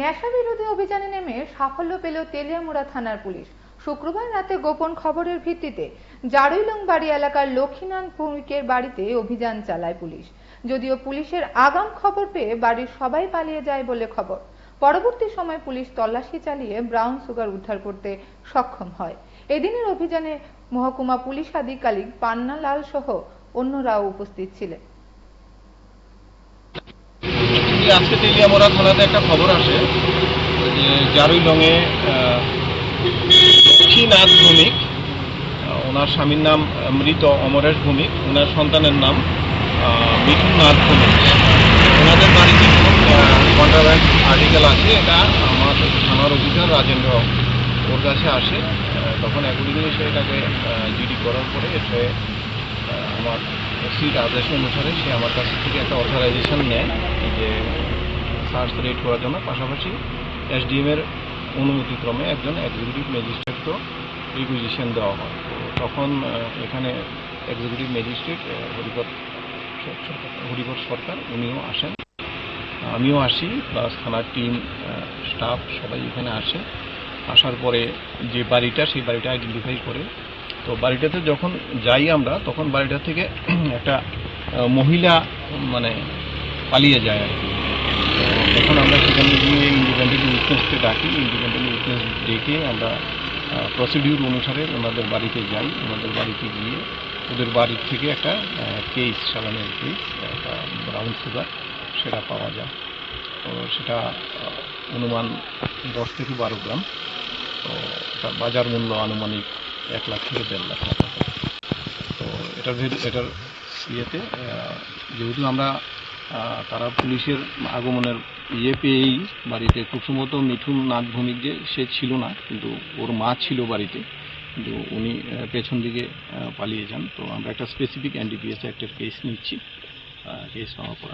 নেশা বিরোধী অভিযানে নেমে সাফল্য পেল তেলিয়ামুড়া থানার পুলিশ। শুক্রবার রাতে গোপন খবরের ভিত্তিতে জারুইলংবাড়ি এলাকার লক্ষ্মীনাথ ভৌমিকের বাড়িতে অভিযান চালায় পুলিশ। যদিও পুলিশের আগাম খবর পেয়ে বাড়ির সবাই পালিয়ে যায় বলে খবর। পরবর্তী সময় পুলিশ তল্লাশি চালিয়ে ব্রাউন সুগার উদ্ধার করতে সক্ষম হয়। এদিনের অভিযানে মহকুমা পুলিশ আধিকারিক পান্না লাল সহ অন্যরাও উপস্থিত ছিলেন। আজকে তেলিয়ামুড়া থানাতে একটা খবর আসে যে জারুইলংয়ে লক্ষ্মীনাথ ভৌমিক, ওনার স্বামীর নাম মৃত অমরেশ ভৌমিক, ওনার সন্তানের নাম মিঠুন নাথ ভৌমিক। ওনাদের বাড়িতে কন্ট্রাব্যান্ড আর্টিকেল আছে, এটা আমার থানার অফিসার রাজেন্দ্র ওর কাছে আসে। তখন অ্যাকর্ডিংলি সে এটাকে জিডি করার পরে সে আমার সিট আদেশ অনুসারে সে আমার কাছ থেকে একটা অথরাইজেশন নেয় যে সার্চ রেড করার জন্য। পাশাপাশি এসডিএম-এর অনুমতিক্রমে একজন এক্সিকিউটিভ ম্যাজিস্ট্রেটকেও রিকুইজিশন দেওয়া হয়। তো তখন এখানে এক্সিকিউটিভ ম্যাজিস্ট্রেট হরিপদ সরকার উনিও আসেন, আমিও আসি, প্লাস থানার টিম স্টাফ সবাই এখানে আসে। আসার পরে যে বাড়িটা, সেই বাড়িটা আইডেন্টিফাই করে। তো বাড়িটাতে যখন যাই আমরা, তখন বাড়িটা থেকে একটা মহিলা পালিয়ে যায় আর কি। তখন আমরা সেখানে গিয়ে ইন্ডিপেন্ডেন্ট উইটনেসকে ডাকি। ইন্ডিপেন্ডেন্ট উইটনেস ডেকে আমরা প্রসিডিউর অনুসারে ওনাদের বাড়িতে যাই। ওনাদের বাড়িতে গিয়ে ওদের বাড়ির থেকে একটা কেস, চালানের কেস, একটা ব্রাউন সুগার, সেটা পাওয়া যায়। তো সেটা অনুমান 10 থেকে 12 গ্রাম। তো এটার বাজার মূল্য আনুমানিক 1 লাখ থেকে 1.5 লাখ টাকা। তো এটার ইয়েতে যেহেতু আমরা তারা পুলিশের আগমনের পেয়েই বাড়িতে, খুব সম্ভবত মিঠুন নাথ ভৌমিক যে সে ছিল না, কিন্তু ওর মা ছিল বাড়িতে, কিন্তু উনি পেছন দিকে পালিয়ে যান। তো আমরা একটা স্পেসিফিক এনডিপিএস অ্যাক্টের কেস নিচ্ছি, কেস নেওয়ার পর